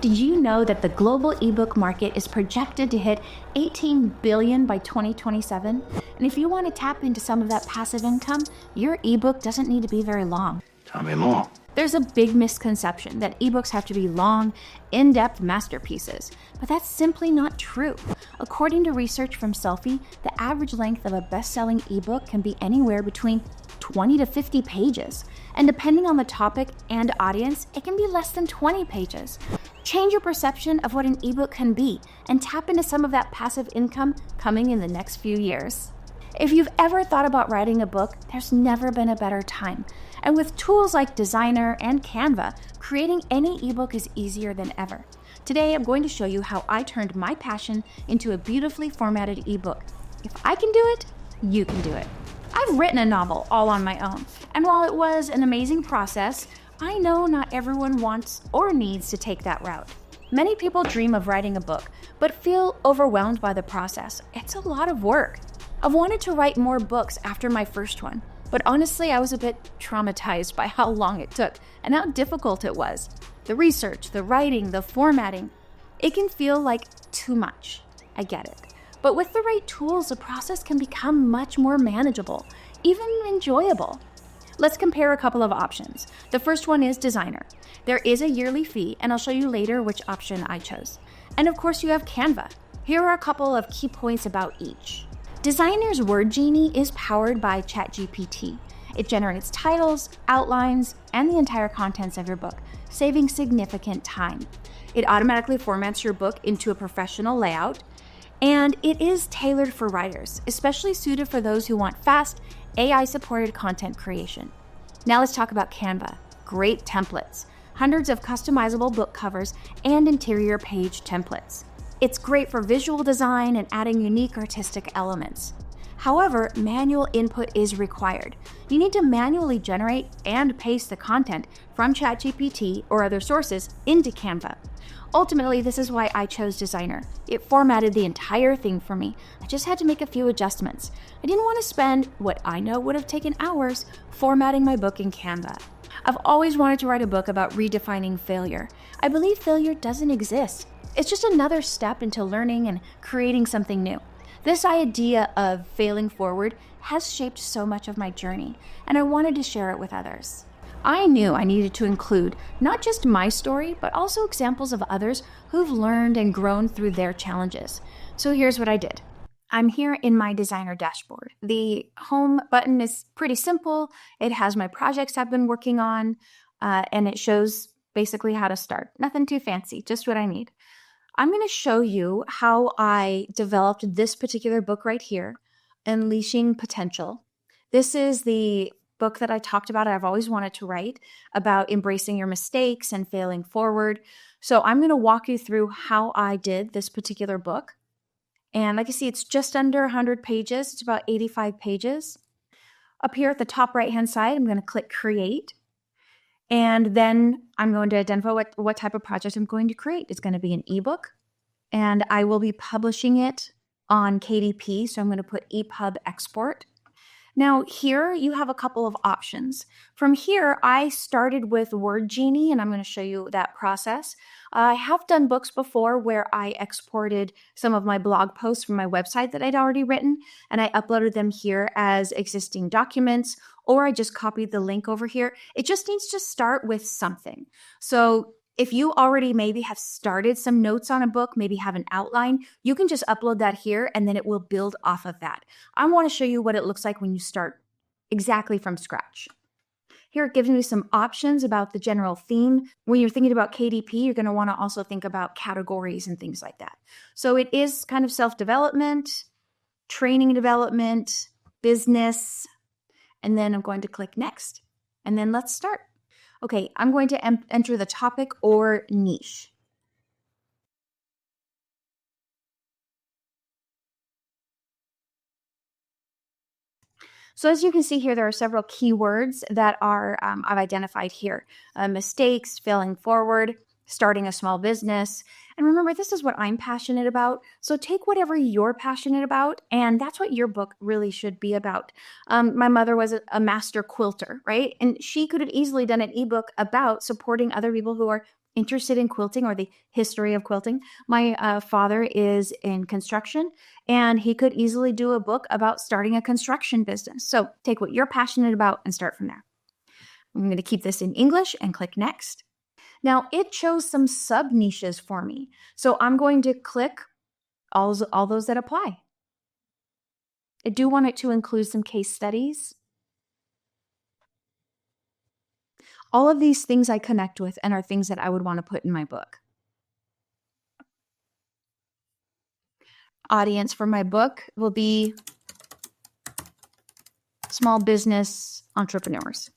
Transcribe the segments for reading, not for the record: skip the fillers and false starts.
Did you know that the global ebook market is projected to hit $18 billion by 2027? And if you want to tap into some of that passive income, your ebook doesn't need to be very long. Tell me more. There's a big misconception that ebooks have to be long, in-depth masterpieces, but that's simply not true. According to research from Selfie, the average length of a best-selling ebook can be anywhere between 20 to 50 pages, and depending on the topic and audience, it can be less than 20 pages. Change your perception of what an ebook can be and tap into some of that passive income coming in the next few years. If you've ever thought about writing a book, there's never been a better time. And with tools like Designrr and Canva, creating any ebook is easier than ever. Today, I'm going to show you how I turned my passion into a beautifully formatted ebook. If I can do it, you can do it. I've written a novel all on my own, and while it was an amazing process, I know not everyone wants or needs to take that route. Many people dream of writing a book, but feel overwhelmed by the process. It's a lot of work. I've wanted to write more books after my first one, but honestly, I was a bit traumatized by how long it took and how difficult it was. The research, the writing, the formatting, it can feel like too much. I get it. But with the right tools, the process can become much more manageable, even enjoyable. Let's compare a couple of options. The first one is Designrr. There is a yearly fee, and I'll show you later which option I chose. And of course, you have Canva. Here are a couple of key points about each. Designrr's Word Genie is powered by ChatGPT. It generates titles, outlines, and the entire contents of your book, saving significant time. It automatically formats your book into a professional layout, and it is tailored for writers, especially suited for those who want fast, AI-supported content creation. Now let's talk about Canva. Great templates, hundreds of customizable book covers, and interior page templates. It's great for visual design and adding unique artistic elements. However, manual input is required. You need to manually generate and paste the content from ChatGPT or other sources into Canva. Ultimately, this is why I chose Designrr. It formatted the entire thing for me. I just had to make a few adjustments. I didn't want to spend what I know would have taken hours formatting my book in Canva. I've always wanted to write a book about redefining failure. I believe failure doesn't exist. It's just another step into learning and creating something new. This idea of failing forward has shaped so much of my journey, and I wanted to share it with others. I knew I needed to include not just my story, but also examples of others who've learned and grown through their challenges. So here's what I did. I'm here in my Designrr dashboard. The home button is pretty simple. It has my projects I've been working on, and it shows basically how to start. Nothing too fancy, just what I need. I'm going to show you how I developed this particular book right here, Unleashing Potential. This is the book that I talked about. I've always wanted to write about embracing your mistakes and failing forward. So I'm going to walk you through how I did this particular book. And like you see, it's just under 100 pages. It's about 85 pages. Up here at the top right-hand side, I'm going to click Create. And then I'm going to identify what type of project I'm going to create. It's going to be an ebook, and I will be publishing it on KDP. So I'm going to put EPUB export. Now here you have a couple of options. From here, I started with Word Genie, and I'm going to show you that process. I have done books before where I exported some of my blog posts from my website that I'd already written, and I uploaded them here as existing documents, or I just copied the link over here. It just needs to start with something. So if you already maybe have started some notes on a book, maybe have an outline, you can just upload that here and then it will build off of that. I want to show you what it looks like when you start exactly from scratch. Here it gives me some options about the general theme. When you're thinking about KDP, you're going to want to also think about categories and things like that. So it is kind of self-development, training development, business, and then I'm going to click Next. And then let's start. Okay, I'm going to enter the topic or niche. So as you can see here, there are several keywords that are I've identified here. Mistakes, failing forward, starting a small business. And remember, this is what I'm passionate about. So take whatever you're passionate about, and that's what your book really should be about. My mother was a master quilter, right? And she could have easily done an ebook about supporting other people who are interested in quilting or the history of quilting. My father is in construction, and he could easily do a book about starting a construction business. So take what you're passionate about and start from there. I'm going to keep this in English and click next. Now it chose some sub niches for me. So I'm going to click all those that apply. I do want it to include some case studies. All of these things I connect with and are things that I would want to put in my book. Audience for my book will be small business entrepreneurs.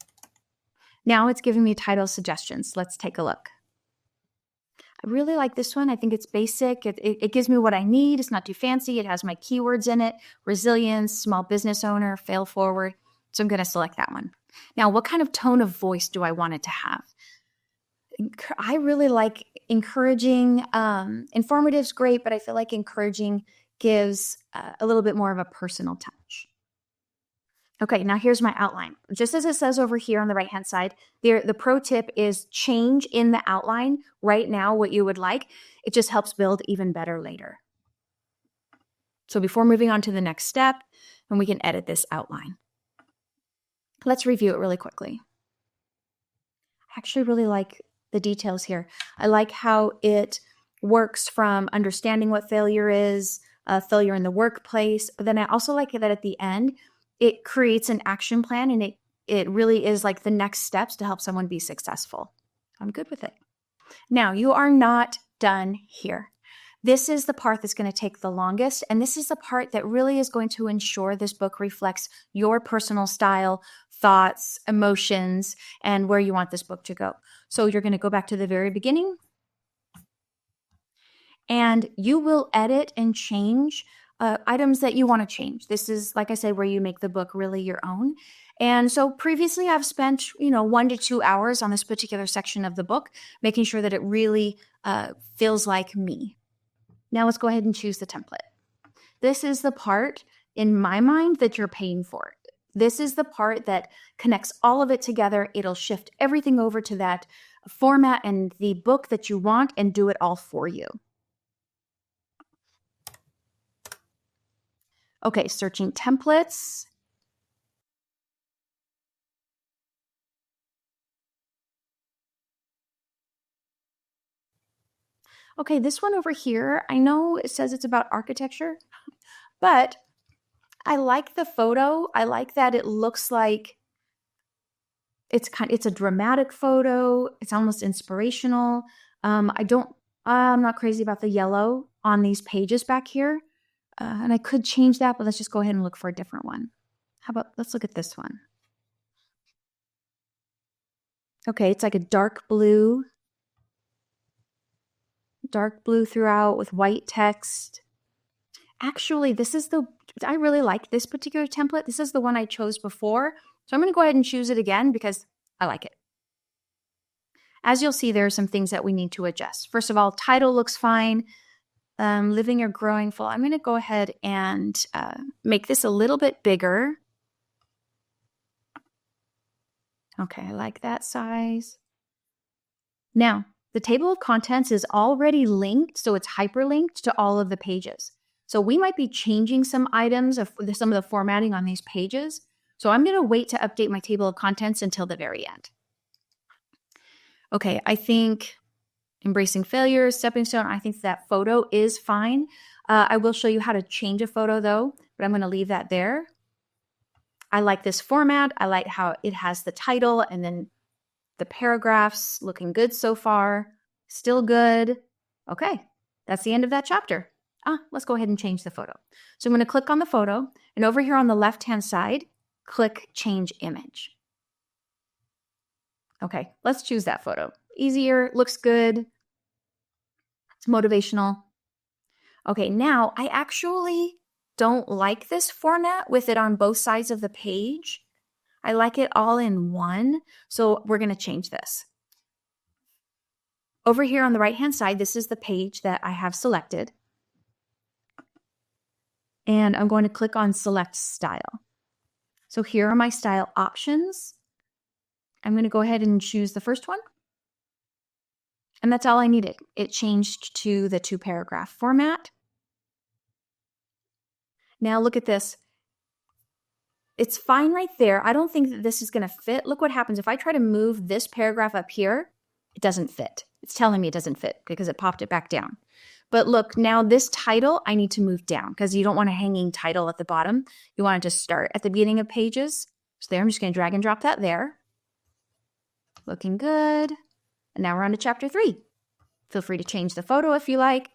Now it's giving me title suggestions. Let's take a look. I really like this one. I think it's basic. It gives me what I need. It's not too fancy. It has my keywords in it: resilience, small business owner, fail forward. So I'm going to select that one. Now, what kind of tone of voice do I want it to have? I really like encouraging. Informative's great, but I feel like encouraging gives a little bit more of a personal touch. Okay, now here's my outline. Just as it says over here on the right-hand side, the pro tip is change in the outline right now what you would like. It just helps build even better later. So before moving on to the next step, and we can edit this outline. Let's review it really quickly. I actually really like the details here. I like how it works from understanding what failure is, failure in the workplace. But then I also like that at the end, it creates an action plan, and it really is like the next steps to help someone be successful. I'm good with it. Now, you are not done here. This is the part that's going to take the longest, and this is the part that really is going to ensure this book reflects your personal style, thoughts, emotions, and where you want this book to go. So you're going to go back to the very beginning, and you will edit and change items that you want to change. This is, like I said, where you make the book really your own. And so previously I've spent, 1 to 2 hours on this particular section of the book, making sure that it really feels like me. Now let's go ahead and choose the template. This is the part in my mind that you're paying for. This is the part that connects all of it together. It'll shift everything over to that format and the book that you want and do it all for you. Okay, searching templates. Okay, this one over here, I know it says it's about architecture, but I like the photo. I like that it looks like it's a dramatic photo. It's almost inspirational. I'm not crazy about the yellow on these pages back here. And I could change that, but let's just go ahead and look for a different one. Let's look at this one. Okay, it's like a dark blue throughout with white text. Actually, I really like this particular template. This is the one I chose before. So I'm going to go ahead and choose it again because I like it. As you'll see, there are some things that we need to adjust. First of all, title looks fine. Living or growing full. I'm going to go ahead and make this a little bit bigger. Okay, I like that size. Now, the table of contents is already linked, so it's hyperlinked to all of the pages. So we might be changing some items of some of the formatting on these pages. So I'm going to wait to update my table of contents until the very end. Okay, I think embracing failure, stepping stone, I think that photo is fine. I will show you how to change a photo though, but I'm going to leave that there. I like this format. I like how it has the title and then the paragraphs looking good so far. Still good. Okay, that's the end of that chapter. Let's go ahead and change the photo. So I'm going to click on the photo, and over here on the left-hand side, click Change Image. Okay, let's choose that photo. Easier, looks good. It's motivational. Okay, now I actually don't like this format with it on both sides of the page. I like it all in one, so we're going to change this. Over here on the right-hand side, this is the page that I have selected. And I'm going to click on Select Style. So here are my style options. I'm going to go ahead and choose the first one. And that's all I needed. It changed to the 2-paragraph format. Now look at this. It's fine right there. I don't think that this is going to fit. Look what happens. If I try to move this paragraph up here, it doesn't fit. It's telling me it doesn't fit because it popped it back down. But look, now this title, I need to move down because you don't want a hanging title at the bottom. You want it to start at the beginning of pages. So there, I'm just going to drag and drop that there. Looking good. And now we're on to chapter 3. Feel free to change the photo if you like.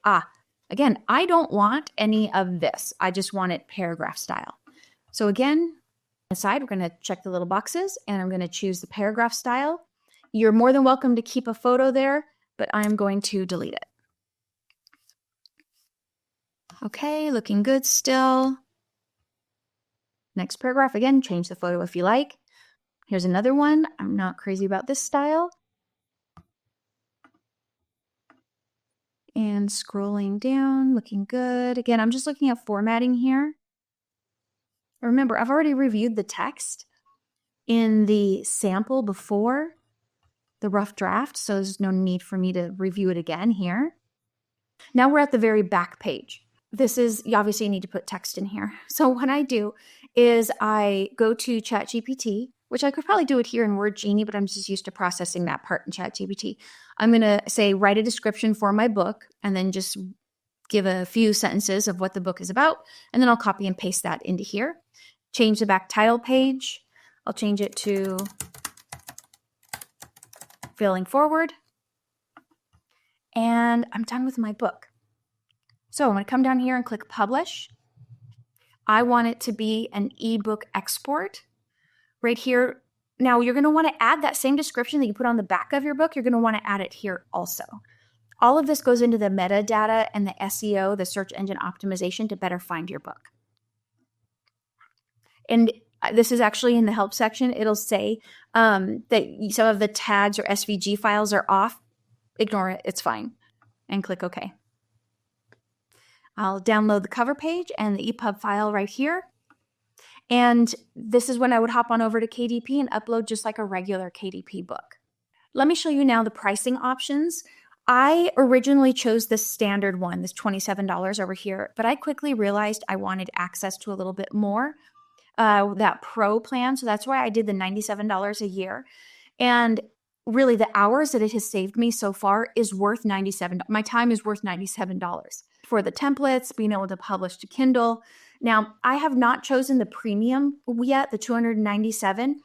Again, I don't want any of this. I just want it paragraph style. So again, aside, we're going to check the little boxes and I'm going to choose the paragraph style. You're more than welcome to keep a photo there, but I'm going to delete it. Okay, looking good still. Next paragraph, again, change the photo if you like. Here's another one. I'm not crazy about this style. And scrolling down, looking good. Again, I'm just looking at formatting here. Remember, I've already reviewed the text in the sample before the rough draft, so there's no need for me to review it again here. Now we're at the very back page. This is, you obviously need to put text in here. So what I do is I go to ChatGPT, which I could probably do it here in Word Genie, but I'm just used to processing that part in ChatGPT. I'm going to say, write a description for my book, and then just give a few sentences of what the book is about, and then I'll copy and paste that into here. Change the back title page. I'll change it to Failing Forward. And I'm done with my book. So I'm going to come down here and click Publish. I want it to be an ebook export. Right here. Now you're going to want to add that same description that you put on the back of your book. You're going to want to add it here also. All of this goes into the metadata and the SEO, the search engine optimization, to better find your book. And this is actually in the help section. It'll say that some of the tags or SVG files are off. Ignore it. It's fine. And click OK. I'll download the cover page and the EPUB file right here. And this is when I would hop on over to KDP and upload just like a regular KDP book. Let me show you now the pricing options. I originally chose this standard one, this $27 over here, but I quickly realized I wanted access to a little bit more, that pro plan. So that's why I did the $97 a year. And really the hours that it has saved me so far is worth $97. My time is worth $97 for the templates, being able to publish to Kindle. Now, I have not chosen the premium yet, the $297.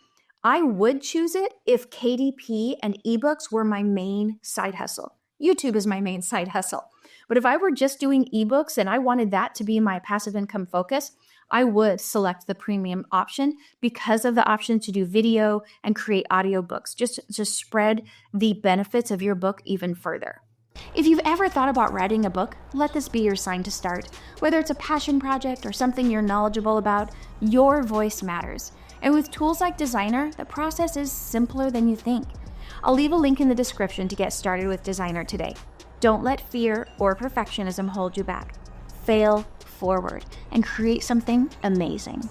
I would choose it if KDP and ebooks were my main side hustle. YouTube is my main side hustle. But if I were just doing ebooks and I wanted that to be my passive income focus, I would select the premium option because of the option to do video and create audiobooks, just to spread the benefits of your book even further. If you've ever thought about writing a book, let this be your sign to start. Whether it's a passion project or something you're knowledgeable about, your voice matters. And with tools like Designrr, the process is simpler than you think. I'll leave a link in the description to get started with Designrr today. Don't let fear or perfectionism hold you back. Fail forward and create something amazing.